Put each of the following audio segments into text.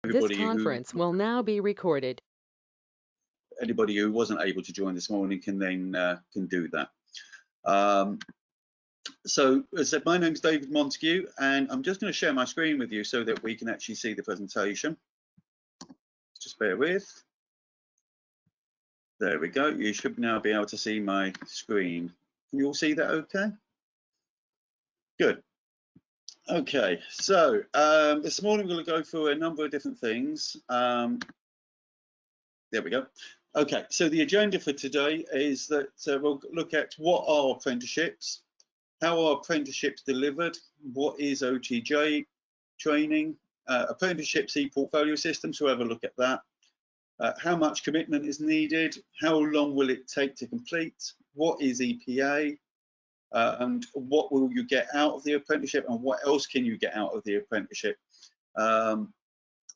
This Everybody who conference will now be recorded. anybody who wasn't able to join this morning can then can do that. Um, so as I said, my name's David Montague, and I'm just going to share my screen with you so that we can actually see the presentation. Just bear with. There we go. You should now be able to see my screen. Can you all see that okay? Good. Okay, so this morning we're going to go through a number of different things. There we go. Okay, so the agenda for today is that we'll look at what are apprenticeships, how are apprenticeships delivered, what is OTX training, Apprenticeships Eportfolio system, so we'll have a look at that, how much commitment is needed, how long will it take to complete, what is EPA, and what will you get out of the apprenticeship, and what else can you get out of the apprenticeship.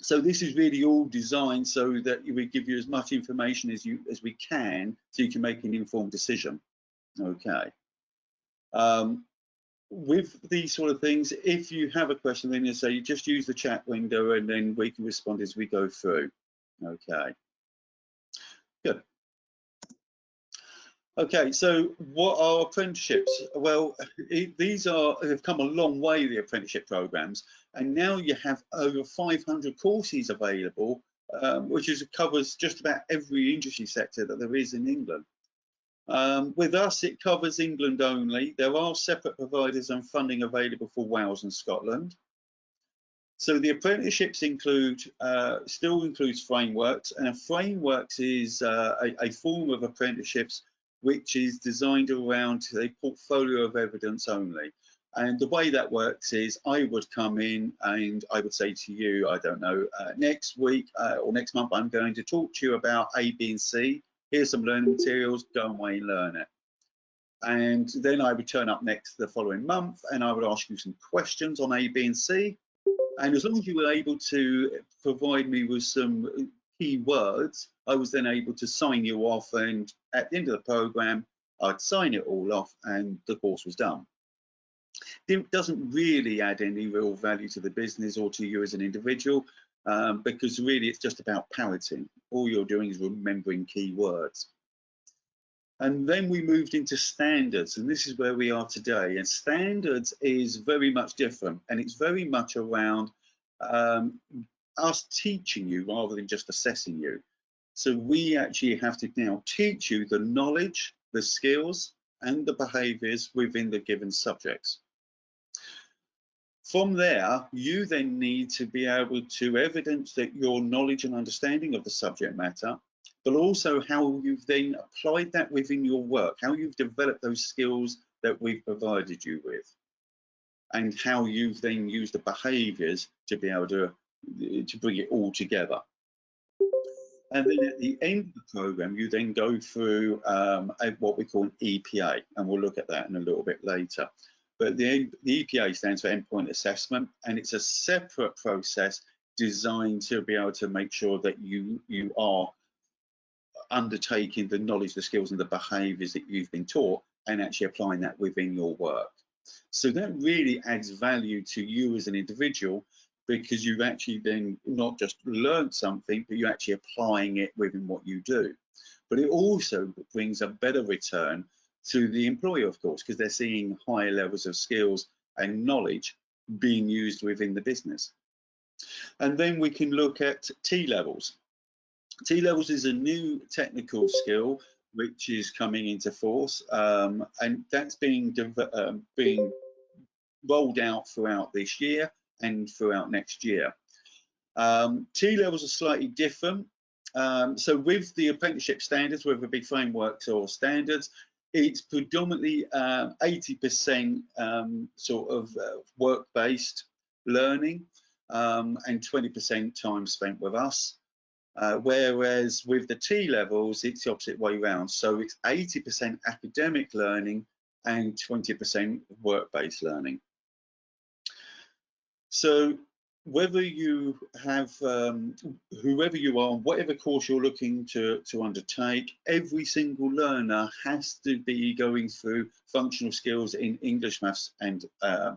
So this is really all designed so that we give you as much information as we can, so you can make an informed decision. Okay. With these sort of things, if you have a question, then you say just use the chat window, and then we can respond as we go through. Okay. Good. Okay, so what are apprenticeships? Well, these have come a long way, the apprenticeship programs, and now you have over 500 courses available, which covers just about every industry sector that there is in England. With us, it covers England only. There are separate providers and funding available for Wales and Scotland. So the apprenticeships still includes frameworks, and a frameworks is a form of apprenticeships which is designed around a portfolio of evidence only. And the way that works is I would come in and I would say to you, I don't know, next week or next month, I'm going to talk to you about A, B, and C. Here's some learning materials, go away and learn it. And then I would turn up the following month and I would ask you some questions on A, B, and C. And as long as you were able to provide me with some key words, I was then able to sign you off, and at the end of the program, I'd sign it all off and the course was done. It doesn't really add any real value to the business or to you as an individual, because really it's just about parroting. All you're doing is remembering key words. And then we moved into standards, and this is where we are today. And standards is very much different, and it's very much around us teaching you rather than just assessing you. So we actually have to now teach you the knowledge, the skills, and the behaviours within the given subjects. From there, you then need to be able to evidence that your knowledge and understanding of the subject matter, but also how you've then applied that within your work, how you've developed those skills that we've provided you with, and how you've then used the behaviours to be able to bring it all together. And then at the end of the program, you then go through what we call an EPA, and we'll look at that in a little bit later. But the EPA stands for Endpoint Assessment, and it's a separate process designed to be able to make sure that you are undertaking the knowledge, the skills, and the behaviours that you've been taught, and actually applying that within your work. So that really adds value to you as an individual, because you've actually then not just learned something, but you're actually applying it within what you do. But it also brings a better return to the employer, of course, because they're seeing higher levels of skills and knowledge being used within the business. And then we can look at T-levels. T-levels is a new technical skill which is coming into force, and that's being rolled out throughout this year and throughout next year. T-levels are slightly different. So with the apprenticeship standards, whether it be frameworks or standards, it's predominantly 80% sort of work-based learning, and 20% time spent with us. Whereas with the T-levels, it's the opposite way around. So it's 80% academic learning and 20% work-based learning. So whether you have, whoever you are, whatever course you're looking to undertake, every single learner has to be going through functional skills in English, maths, and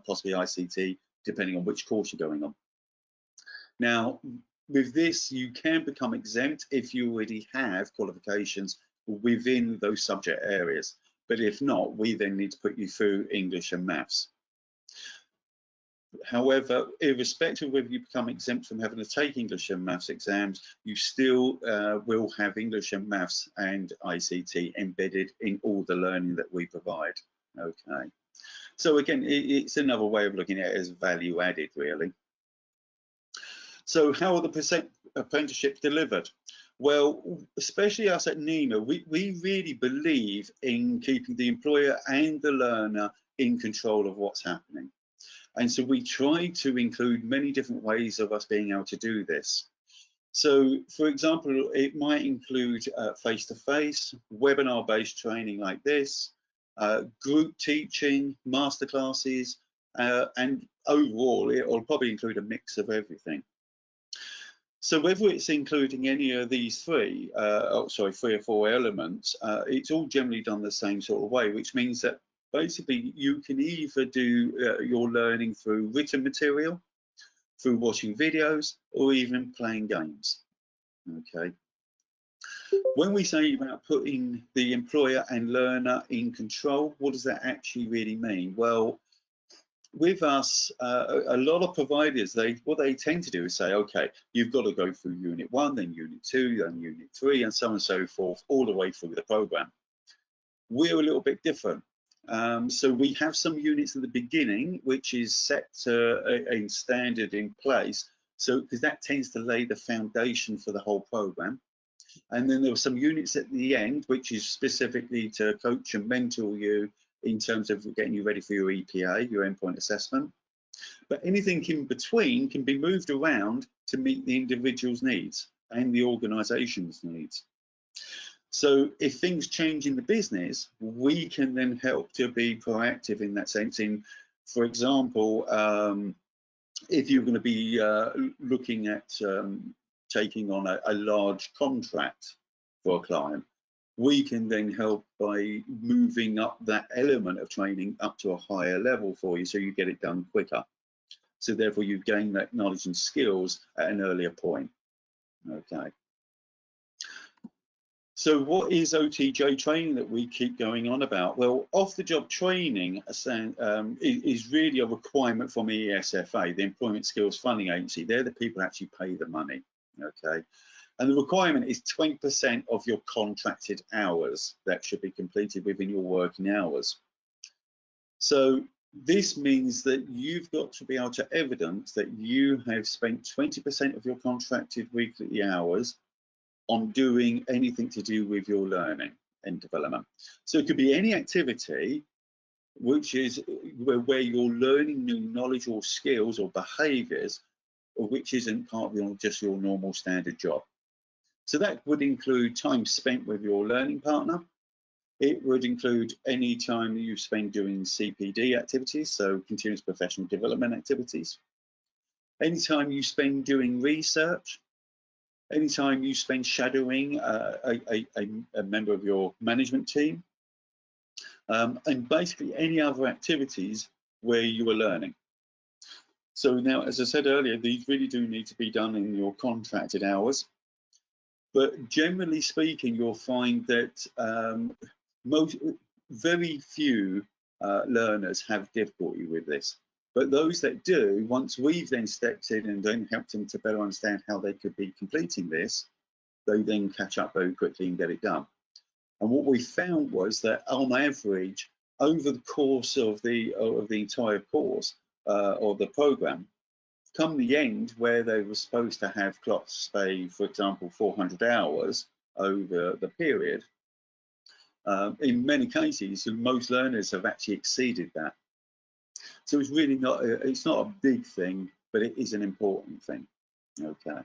possibly ICT, depending on which course you're going on. Now, with this, you can become exempt if you already have qualifications within those subject areas. But if not, we then need to put you through English and maths. However, irrespective of whether you become exempt from having to take English and maths exams, you still will have English and maths and ICT embedded in all the learning that we provide. Okay. So again, it's another way of looking at it as value added, really. So how are the apprenticeships delivered? Well, especially us at NEMA, we really believe in keeping the employer and the learner in control of what's happening. And so we try to include many different ways of us being able to do this. So, for example, it might include face-to-face, webinar-based training like this, group teaching, masterclasses, and overall, it will probably include a mix of everything. So whether it's including any of these three or four elements, it's all generally done the same sort of way, which means that basically you can either do your learning through written material, through watching videos, or even playing games. Okay. When we say about putting the employer and learner in control, what does that actually really mean? Well, with us, a lot of providers, what they tend to do is say, okay, you've got to go through Unit 1, then Unit 2, then Unit 3, and so on and so forth, all the way through the program. We're a little bit different. So we have some units at the beginning, which is set a standard in place. So because that tends to lay the foundation for the whole program. And then there are some units at the end, which is specifically to coach and mentor you in terms of getting you ready for your EPA, your Endpoint Assessment. But anything in between can be moved around to meet the individual's needs and the organisation's needs. So if things change in the business, we can then help to be proactive in that sense. For example, if you're going to be looking at taking on a large contract for a client, we can then help by moving up that element of training up to a higher level for you, so you get it done quicker. So therefore you gain that knowledge and skills at an earlier point. Okay. So what is OTJ training that we keep going on about? Well, off-the-job training is really a requirement from ESFA, the Employment Skills Funding Agency. They're the people who actually pay the money, okay? And the requirement is 20% of your contracted hours that should be completed within your working hours. So this means that you've got to be able to evidence that you have spent 20% of your contracted weekly hours on doing anything to do with your learning and development. So it could be any activity which is where you're learning new knowledge or skills or behaviours, or which isn't part of just your normal standard job. So that would include time spent with your learning partner. It would include any time you spend doing CPD activities, so continuous professional development activities. Any time you spend doing research. Anytime you spend shadowing a member of your management team, and basically any other activities where you are learning. So now, as I said earlier, these really do need to be done in your contracted hours. But generally speaking, you'll find that very few learners have difficulty with this. But those that do, once we've then stepped in and then helped them to better understand how they could be completing this, they then catch up very quickly and get it done. And what we found was that on average, over the course of the entire course or the program, come the end where they were supposed to have clocked, say, for example, 400 hours over the period, in many cases, most learners have actually exceeded that. So it's really not a big thing, but it is an important thing. Okay.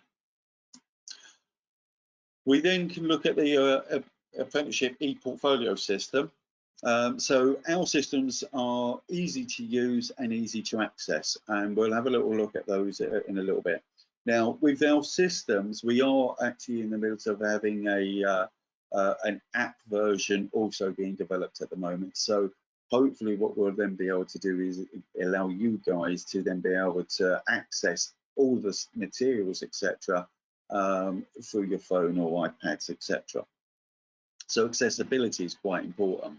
We then can look at the Apprenticeship Eportfolio system. So our systems are easy to use and easy to access, and we'll have a little look at those in a little bit. Now, with our systems, we are actually in the middle of having an app version also being developed at the moment. So hopefully what we'll then be able to do is allow you guys to then be able to access all the materials, etc., through your phone or iPads, etc. So accessibility is quite important.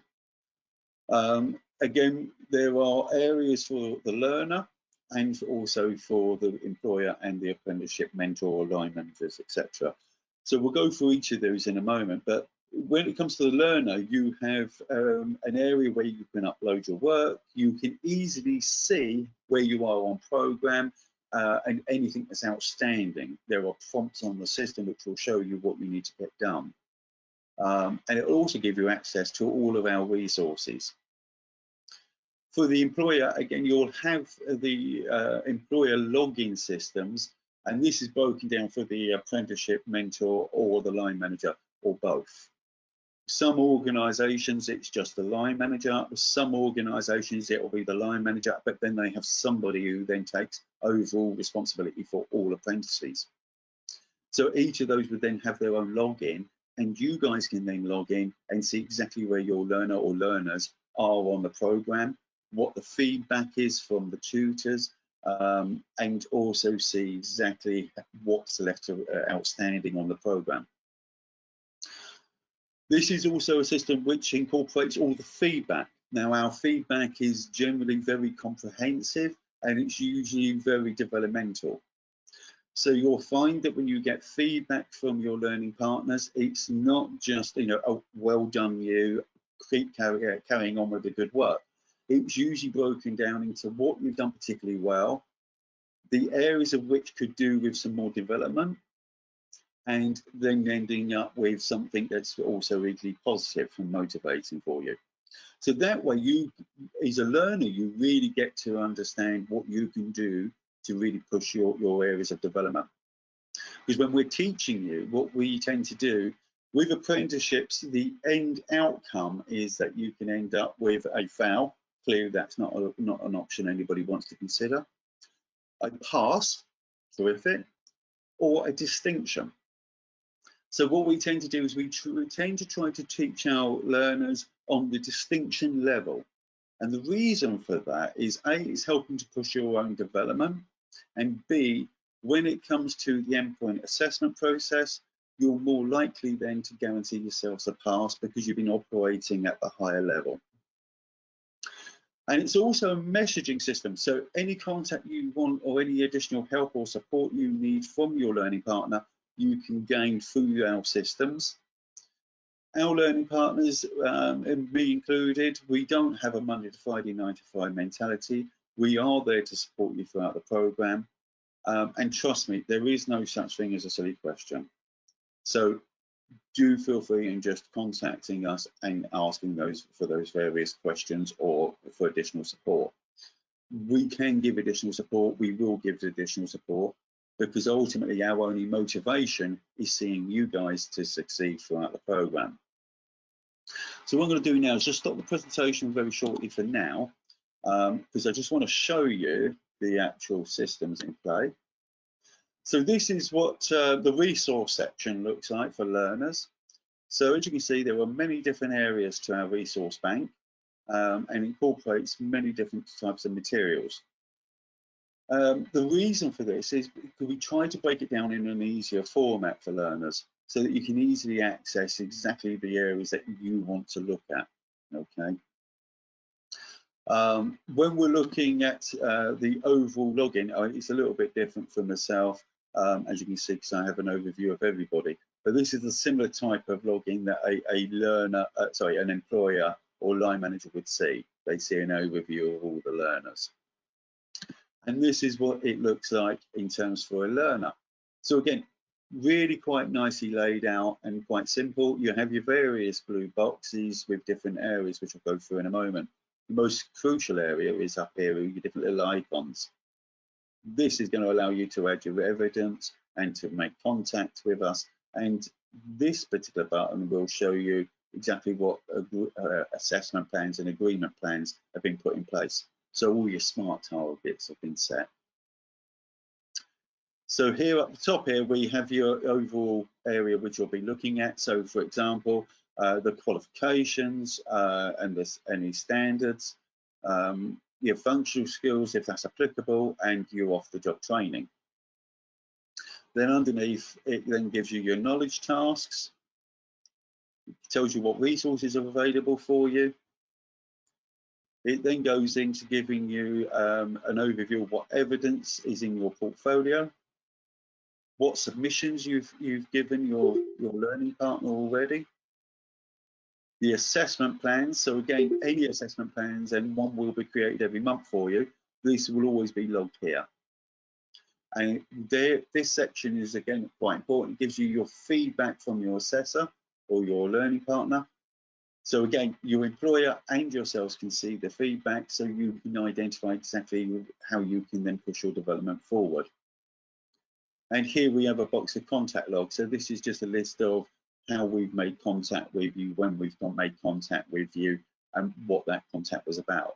Again, there are areas for the learner and also for the employer and the apprenticeship mentor or line managers, etc. So we'll go through each of those in a moment, but when it comes to the learner, you have an area where you can upload your work. You can easily see where you are on program and anything that's outstanding. There are prompts on the system which will show you what you need to get done. And it will also give you access to all of our resources. For the employer, again, you'll have the employer login systems, and this is broken down for the apprenticeship mentor or the line manager or both. Some organisations, it's just the line manager. Some organisations, it will be the line manager, but then they have somebody who then takes overall responsibility for all apprentices. So each of those would then have their own login, and you guys can then log in and see exactly where your learner or learners are on the programme, what the feedback is from the tutors, and also see exactly what's left outstanding on the programme. This is also a system which incorporates all the feedback. Now, our feedback is generally very comprehensive and it's usually very developmental. So you'll find that when you get feedback from your learning partners, it's not just, you know, oh, well done you, keep carrying on with the good work. It's usually broken down into what you've done particularly well, the areas of which could do with some more development, and then ending up with something that's also really positive and motivating for you. So that way, you, as a learner, you really get to understand what you can do to really push your areas of development. Because when we're teaching you, what we tend to do with apprenticeships, the end outcome is that you can end up with a fail. Clearly, that's not an option anybody wants to consider. A pass, terrific, or a distinction. So what we tend to do is we tend to try to teach our learners on the distinction level. And the reason for that is A, it's helping to push your own development, and B, when it comes to the endpoint assessment process, you're more likely then to guarantee yourselves a pass because you've been operating at the higher level. And it's also a messaging system. So any contact you want or any additional help or support you need from your learning partner, you can gain through our systems. Our learning partners, and me included, we don't have a Monday to Friday 9 to 5 mentality. We are there to support you throughout the programme. And trust me, there is no such thing as a silly question. So do feel free in just contacting us and asking for those various questions or for additional support. We can give additional support, we will give additional support, because ultimately our only motivation is seeing you guys to succeed throughout the programme. So what I'm going to do now is just stop the presentation very shortly for now, because I just want to show you the actual systems in play. So this is what the resource section looks like for learners. So as you can see, there are many different areas to our resource bank, and incorporates many different types of materials. The reason for this is because we try to break it down in an easier format for learners so that you can easily access exactly the areas that you want to look at, okay? When we're looking at the overall login, it's a little bit different for myself, as you can see, because I have an overview of everybody. But this is a similar type of login that a learner, an employer or line manager would see. They see an overview of all the learners. And this is what it looks like in terms for a learner. So again, really quite nicely laid out and quite simple. You have your various blue boxes with different areas, which I'll go through in a moment. The most crucial area is up here with your different little icons. This is going to allow you to add your evidence and to make contact with us. And this particular button will show you exactly what assessment plans and agreement plans have been put in place. So all your smart targets have been set. So here at the top here, we have your overall area which you'll be looking at. So for example, the qualifications and any standards, your functional skills if that's applicable, and your off-the-job training. Then underneath, it then gives you your knowledge tasks. It tells you what resources are available for you. It then goes into giving you an overview of what evidence is in your portfolio, what submissions you've given your learning partner already, the assessment plans. So again, any assessment plans, and one will be created every month for you. This will always be logged here. And this section is again quite important. It gives you your feedback from your assessor or your learning partner. So again, your employer and yourselves can see the feedback, so you can identify exactly how you can then push your development forward. And here we have a box of contact logs. So this is just a list of how we've made contact with you, when we've made contact with you, and what that contact was about.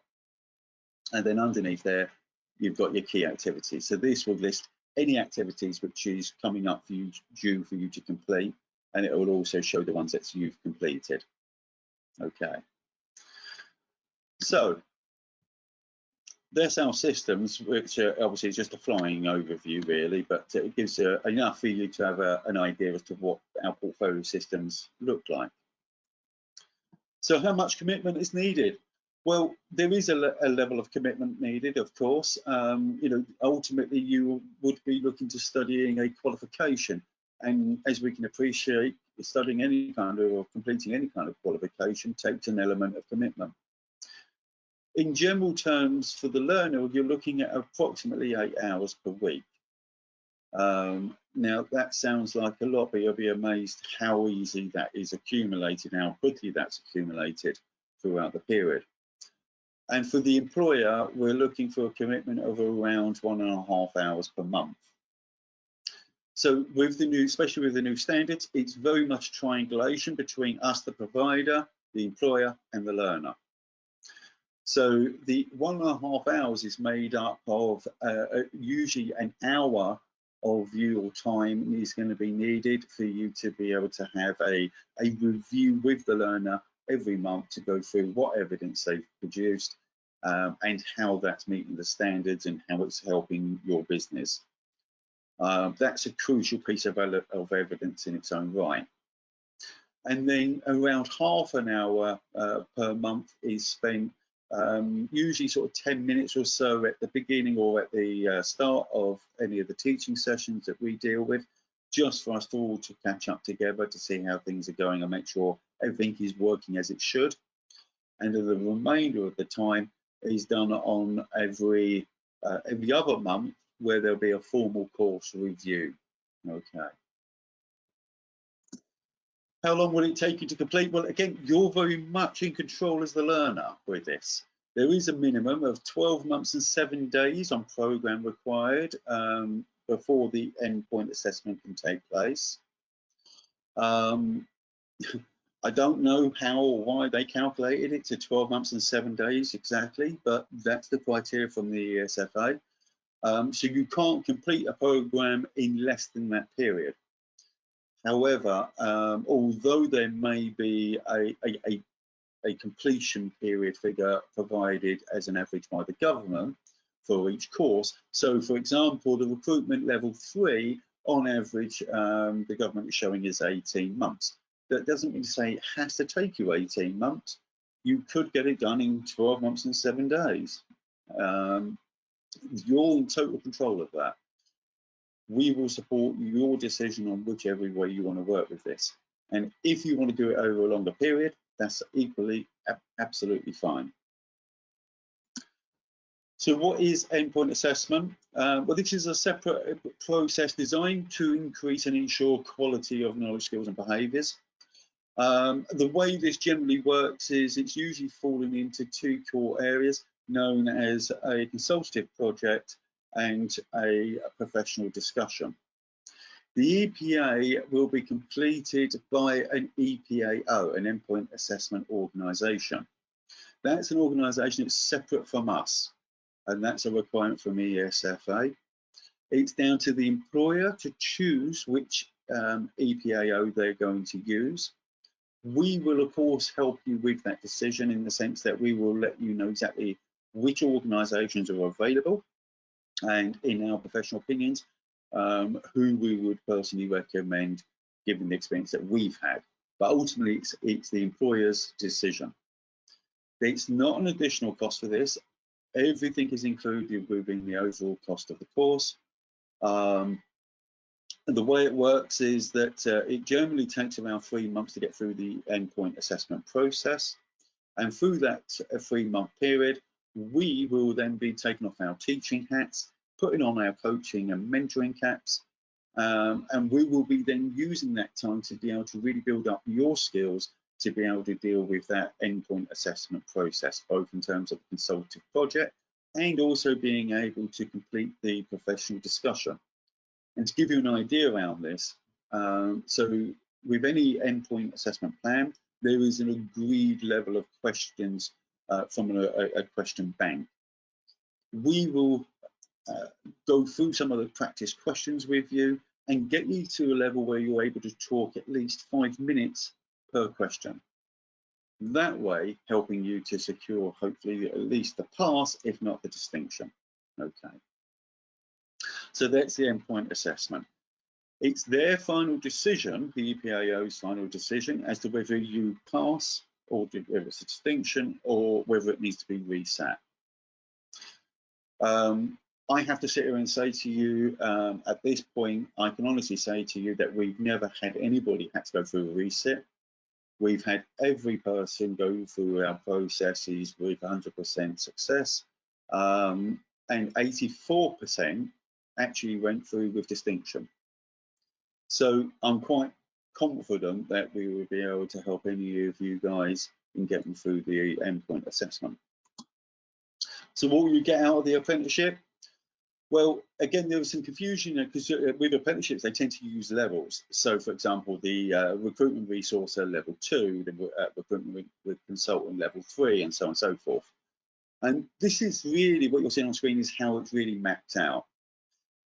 And then underneath there, you've got your key activities. So this will list any activities which is coming up for you, due for you to complete, and it will also show the ones that you've completed. Okay. So that's our systems, which are obviously just a flying overview really, but it gives enough for you to have an idea as to what our portfolio systems look like. So how much commitment is needed? Well, there is a level of commitment needed, of course. You know, ultimately you would be looking to studying a qualification, and as we can appreciate, studying any kind of or completing any kind of qualification takes an element of commitment. In general terms, for the learner, you're looking at approximately 8 hours per week. Now, that sounds like a lot, but you'll be amazed how easy that is accumulated, how quickly that's accumulated throughout the period. And for the employer, we're looking for a commitment of around 1.5 hours per month. So with the new, especially with the new standards, it's very much triangulation between us, the provider, the employer, and the learner. So the 1.5 hours is made up of usually an hour of your time is going to be needed for you to be able to have a review with the learner every month to go through what evidence they've produced and how that's meeting the standards and how it's helping your business. That's a crucial piece of evidence in its own right. And then around half an hour per month is spent usually sort of 10 minutes or so at the beginning or at the start of any of the teaching sessions that we deal with, just for us to all to catch up together to see how things are going and make sure everything is working as it should. And the remainder of the time is done on every other month, where there'll be a formal course review. Okay. How long will it take you to complete? Well, again, you're very much in control as the learner with this. There is a minimum of 12 months and 7 days on program required before the endpoint assessment can take place. I don't know how or why they calculated it to 12 months and 7 days exactly, but that's the criteria from the ESFA. So you can't complete a program in less than that period. However, although there may be a completion period figure provided as an average by the government for each course, so for example, the recruitment level 3, on average, the government is showing is 18 months. That doesn't mean to say it has to take you 18 months. You could get it done in 12 months and 7 days. You're in total control of that. We will support your decision on whichever way you want to work with this. And if you want to do it over a longer period, that's equally absolutely fine. So what is endpoint assessment? Well, this is a separate process designed to increase and ensure quality of knowledge, skills and behaviours. The way this generally works is it's usually fallen into 2 core areas, known as a consultative project and a professional discussion. The EPA will be completed by an EPAO, an Endpoint Assessment Organisation. That's an organisation that's separate from us, and that's a requirement from ESFA. It's down to the employer to choose which EPAO they're going to use. We will, of course, help you with that decision in the sense that we will let you know exactly which organisations are available, and in our professional opinions, who we would personally recommend given the experience that we've had. But ultimately, it's the employer's decision. It's not an additional cost for this. Everything is included within the overall cost of the course. And the way it works is that it generally takes around 3 months to get through the endpoint assessment process. And through that 3-month period, we will then be taking off our teaching hats, putting on our coaching and mentoring caps, and we will be then using that time to be able to really build up your skills to be able to deal with that endpoint assessment process, both in terms of the consultative project and also being able to complete the professional discussion. And to give you an idea around this, so with any endpoint assessment plan, there is an agreed level of questions from a question bank. We will go through some of the practice questions with you and get you to a level where you're able to talk at least 5 minutes per question. That way, helping you to secure hopefully at least the pass, if not the distinction. Okay. So that's the endpoint assessment. It's their final decision, the EPAO's final decision, as to whether you pass or whether it's a distinction or whether it needs to be resat. I have to sit here and say to you, at this point, I can honestly say to you that we've never had anybody have to go through a resit. We've had every person go through our processes with 100% success, and 84% actually went through with distinction. So I'm quite confident that we will be able to help any of you guys in getting through the endpoint assessment. So what will you get out of the apprenticeship? Well, again, there was some confusion because with apprenticeships, they tend to use levels. So, for example, the recruitment resourcer level 2, the recruitment with consultant level 3, and so on and so forth. And this is really what you're seeing on screen is how it's really mapped out.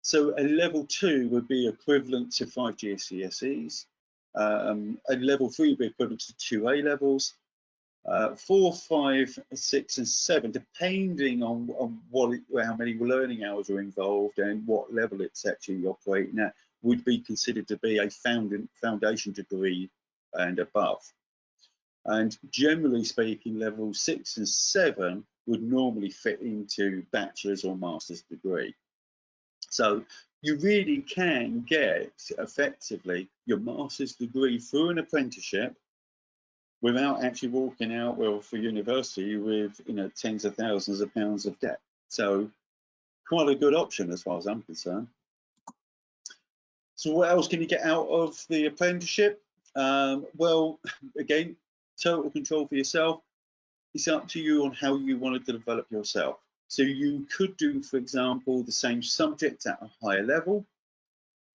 So a level 2 would be equivalent to 5 GCSEs. A level 3 would be equivalent to 2 A levels. 4, 5, 6, and 7, depending on how many learning hours are involved and what level it's actually operating at, would be considered to be a foundation degree and above. And generally speaking, level 6 and 7 would normally fit into bachelor's or master's degree. So you really can get effectively your master's degree through an apprenticeship without actually walking out for university with tens of thousands of pounds of debt. So quite a good option as far as I'm concerned. So what else can you get out of the apprenticeship? Well, again, total control for yourself. It's up to you on how you want to develop yourself. So you could do, for example, the same subject at a higher level.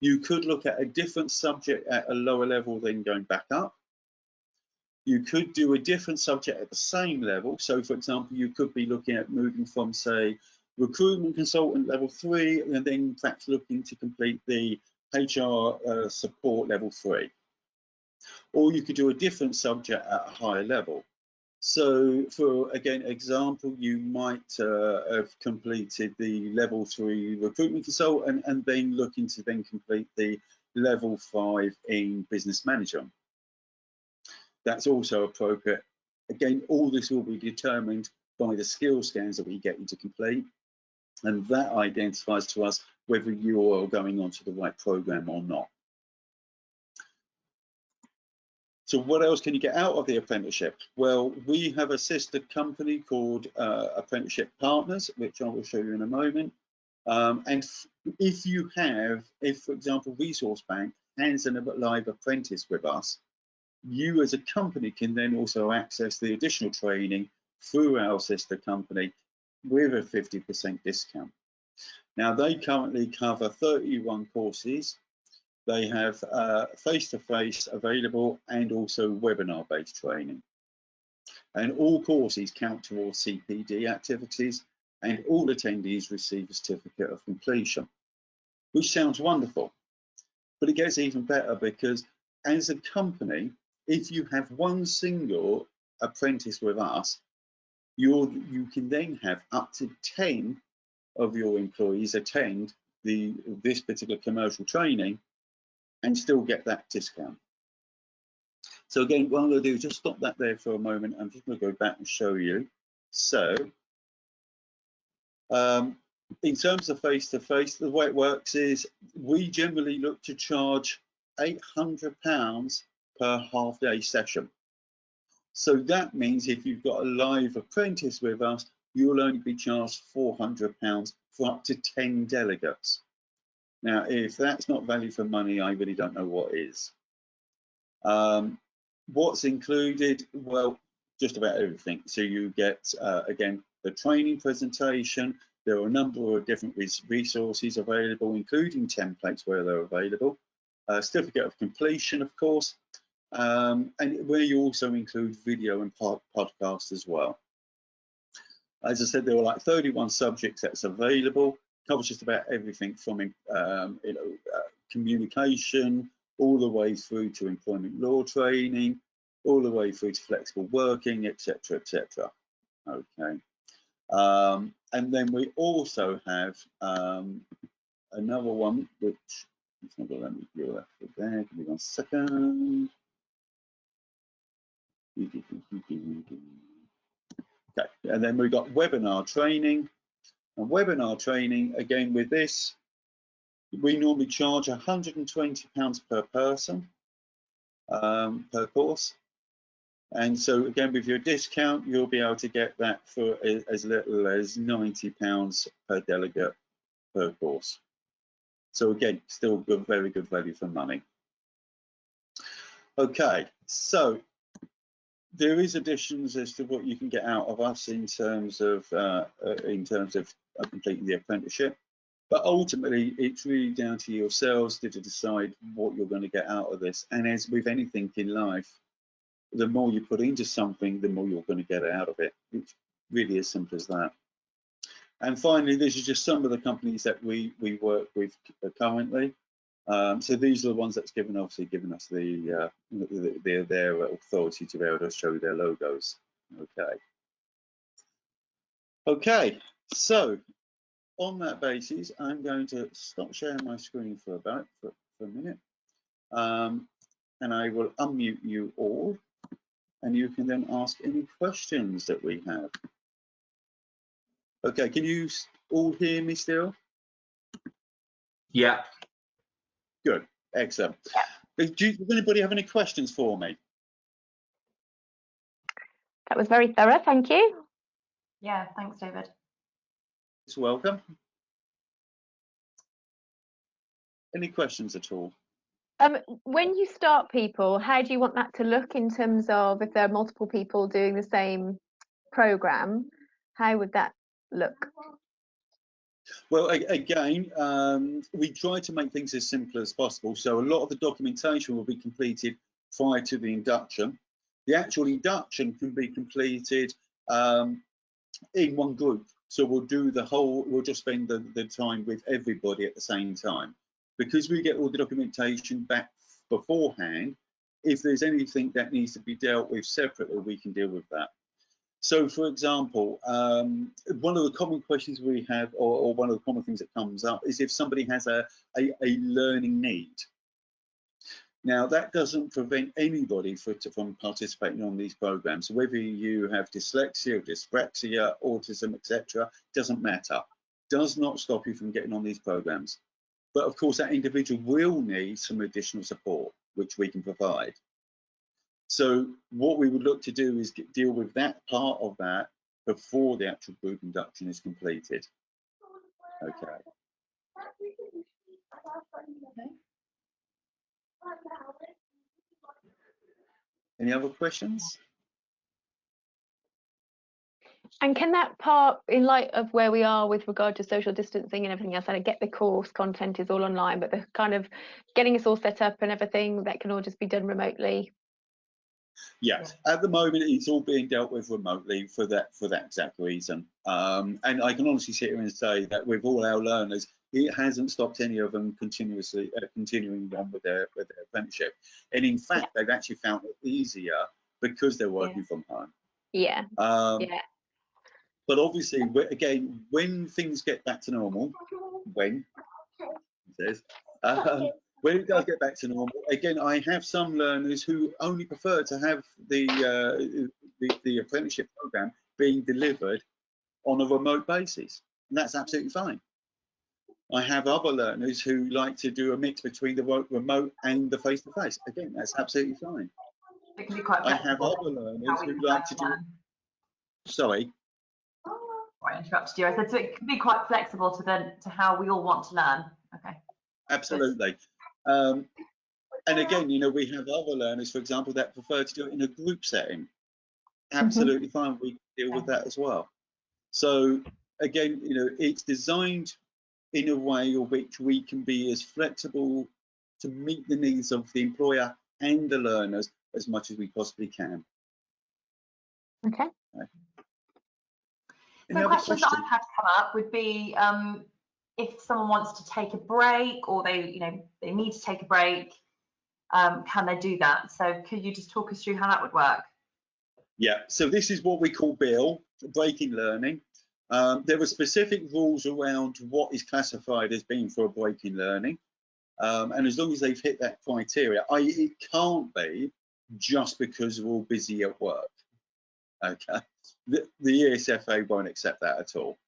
You could look at a different subject at a lower level, then going back up. You could do a different subject at the same level. So, for example, you could be looking at moving from, say, recruitment consultant level 3, and then perhaps looking to complete the HR support level 3. Or you could do a different subject at a higher level. So, for again example, you might have completed the level 3 recruitment consultant and then looking to then complete the level 5 in business management. That's also appropriate. Again, all this will be determined by the skill scans that we get you to complete, and that identifies to us whether you are going onto the right program or not. So what else can you get out of the apprenticeship? Well, we have a sister company called Apprenticeship Partners, which I will show you in a moment. And if, for example, Resource Bank hands in a live apprentice with us, you as a company can then also access the additional training through our sister company with a 50% discount. Now, they currently cover 31 courses. They have face-to-face available and also webinar-based training. And all courses count towards CPD activities, and all attendees receive a certificate of completion, which sounds wonderful. But it gets even better because as a company, if you have one single apprentice with us, you can then have up to 10 of your employees attend this particular commercial training and still get that discount. So again, what I'm going to do is just stop that there for a moment. I'm just going to go back and show you. So in terms of face-to-face, the way it works is we generally look to charge £800 per half-day session. So that means if you've got a live apprentice with us, you'll only be charged £400 for up to 10 delegates. Now, if that's not value for money, I really don't know what is. What's included? Well, just about everything. So you get, again, the training presentation. There are a number of different resources available, including templates where they're available. Certificate of completion, of course, and where you also include video and podcast as well. As I said, there are like 31 subjects that's available. Covers just about everything from communication, all the way through to employment law training, all the way through to flexible working, etc., etc. Okay. And then we also have another one, which it's not going to let me go after there. Give me 1 second. Okay, and then we've got webinar training. And webinar training, again, with this, we normally charge £120 per person per course. And so again, with your discount, you'll be able to get that for as little as £90 per delegate per course. So again, still good, very good value for money. Okay, so there is additions as to what you can get out of us in terms of completing the apprenticeship. But ultimately, it's really down to yourselves to decide what you're going to get out of this. And as with anything in life, the more you put into something, the more you're going to get out of it. It's really as simple as that. And finally, this is just some of the companies that we work with currently. So these are the ones that's obviously given us their authority to be able to show their logos. Okay. Okay. So on that basis, I'm going to stop sharing my screen for a minute, and I will unmute you all, and you can then ask any questions that we have. Okay, can you all hear me still? Yeah. Good, excellent. Yeah. Does anybody have any questions for me? That was very thorough, thank you. Yeah, thanks, David. It's welcome. Any questions at all? When you start people, how do you want that to look in terms of if there are multiple people doing the same program? How would that look? Well, again, we try to make things as simple as possible. So a lot of the documentation will be completed prior to the induction. The actual induction can be completed in one group. So we'll do the whole, we'll just spend the time with everybody at the same time. Because we get all the documentation back beforehand, if there's anything that needs to be dealt with separately, we can deal with that. So, for example, one of the common questions we have, or one of the common things that comes up, is if somebody has a learning need. Now, that doesn't prevent anybody from participating on these programs. So whether you have dyslexia, dyspraxia, autism, etc., doesn't matter. Does not stop you from getting on these programs. But of course, that individual will need some additional support, which we can provide. So what we would look to do is deal with that part of that before the actual group induction is completed. Okay. Any other questions? And can that part, in light of where we are with regard to social distancing and everything else, and I get the course content is all online, but the kind of getting us all set up and everything, that can all just be done remotely? Yes, at the moment it's all being dealt with remotely for that exact reason. And I can honestly sit here and say that with all our learners, it hasn't stopped any of them continuing on with their apprenticeship. And in fact, they've actually found it easier because they're working from home. Yeah. But obviously, again, when things get back to normal, He says. When it does get back to normal, again, I have some learners who only prefer to have the apprenticeship program being delivered on a remote basis, and that's absolutely fine. I have other learners who like to do a mix between the remote and the face-to-face. Again, that's absolutely fine. It can be quite I have flexible other learners how we who decide like to to do. learn. Sorry. I interrupted you. I said so it can be quite flexible to how we all want to learn. Okay. Absolutely. And again, you know, we have other learners, for example, that prefer to do it in a group setting. Absolutely fine. We can deal with that as well. So again, you know, it's designed in a way in which we can be as flexible to meet the needs of the employer and the learners as much as we possibly can. Okay. Any So other questions that I've had come up would be if someone wants to take a break or they need to take a break, can they do that? So could you just talk us through how that would work? Yeah, so this is what we call BIL, breaking learning. There are specific rules around what is classified as being for a break in learning. And as long as they've hit that criteria, it can't be just because we're all busy at work. Okay, the ESFA won't accept that at all.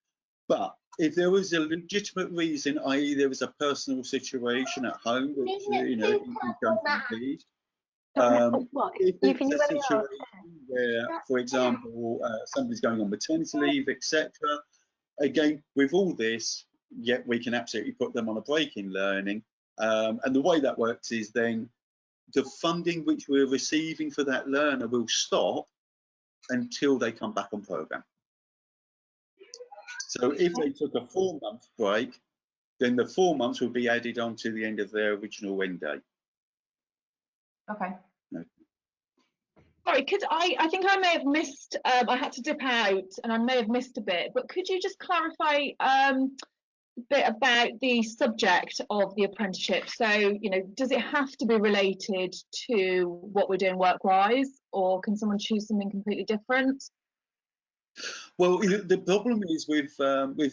But if there was a legitimate reason, i.e. there was a personal situation at home which, you know, is going to impede, if it's a situation where, for example, somebody's going on maternity leave, etc., again, with all this, yet we can absolutely put them on a break in learning. And the way that works is then the funding which we're receiving for that learner will stop until they come back on program. So if they took a 4-month break, then the 4 months will be added on to the end of their original end date. Okay. No. Sorry, I think I may have missed, I had to dip out and I may have missed a bit, but could you just clarify a bit about the subject of the apprenticeship? So, you know, does it have to be related to what we're doing work-wise, or can someone choose something completely different? Well, the problem is with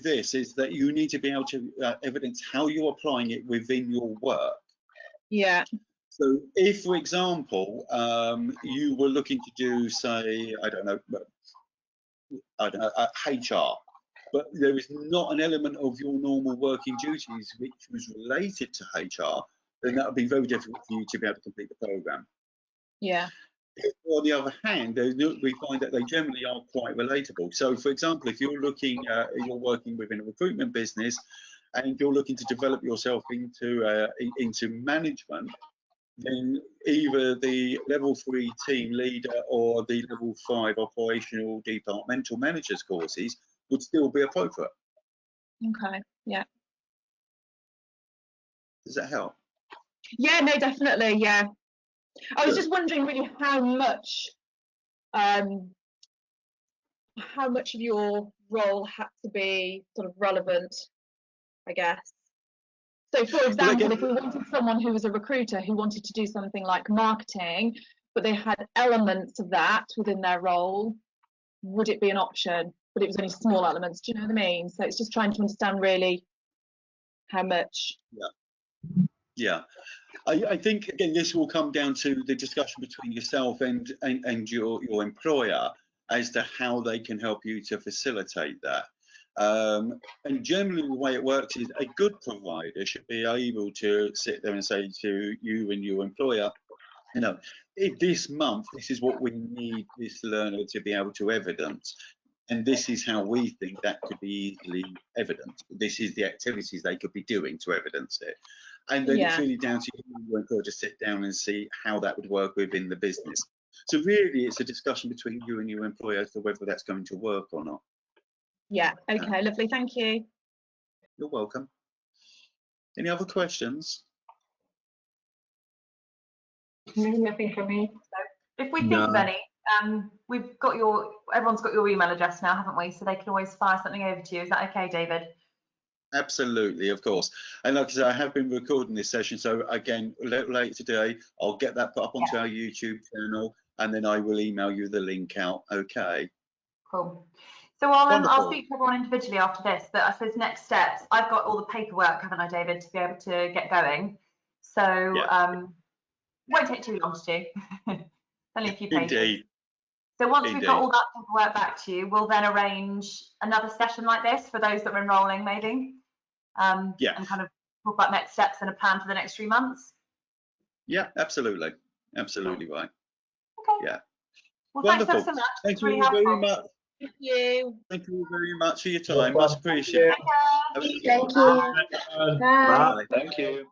this is that you need to be able to evidence how you're applying it within your work. Yeah. So if, for example, you were looking to do, say, I don't know, HR, but there is not an element of your normal working duties which was related to HR, then that would be very difficult for you to be able to complete the program. Yeah. If, on the other hand, we find that they generally are quite relatable. So, for example, if you're looking, you're working within a recruitment business, and you're looking to develop yourself into management, then either the level 3 team leader or the level 5 operational departmental managers courses would still be appropriate. Okay. Yeah. Does that help? Yeah, no, definitely. Yeah. I was Good. just wondering really how much of your role had to be sort of relevant, I guess. So, for example, again, if we wanted someone who was a recruiter who wanted to do something like marketing, but they had elements of that within their role, would it be an option? But it was only small elements. Do you know what I mean? So it's just trying to understand really how much. Yeah. I think, again, this will come down to the discussion between yourself and your employer as to how they can help you to facilitate that. And generally the way it works is a good provider should be able to sit there and say to you and your employer, you know, if this month, this is what we need this learner to be able to evidence. And this is how we think that could be easily evidenced. This is the activities they could be doing to evidence it. And then it's really down to you and your employer to sit down and see how that would work within the business. So really, it's a discussion between you and your employer as to whether that's going to work or not. Yeah. Okay. Lovely. Thank you. You're welcome. Any other questions? Nothing from me. So if we think of any, we've got everyone's got your email address now, haven't we? So they can always fire something over to you. Is that okay, David? Absolutely, of course. And like I said, I have been recording this session, so again, a little later today, I'll get that put up onto our YouTube channel, and then I will email you the link out. Okay. Cool. So I'll Wonderful. speak to everyone individually after this, but I suppose next steps, I've got all the paperwork, haven't I, David, to be able to get going. So won't take too long to do. Only a few pages. Indeed. So once we've got all that paperwork back to you, we'll then arrange another session like this for those that are enrolling, maybe. And kind of talk about next steps and a plan for the next 3 months. Yeah, absolutely. Absolutely right. Okay. Yeah. Well, Wonderful. thanks so much. Thank you really very helpful. much. Thank you. Thank you very much for your time. Much appreciated. Take care. Thank you. Bye. Bye. Thank you.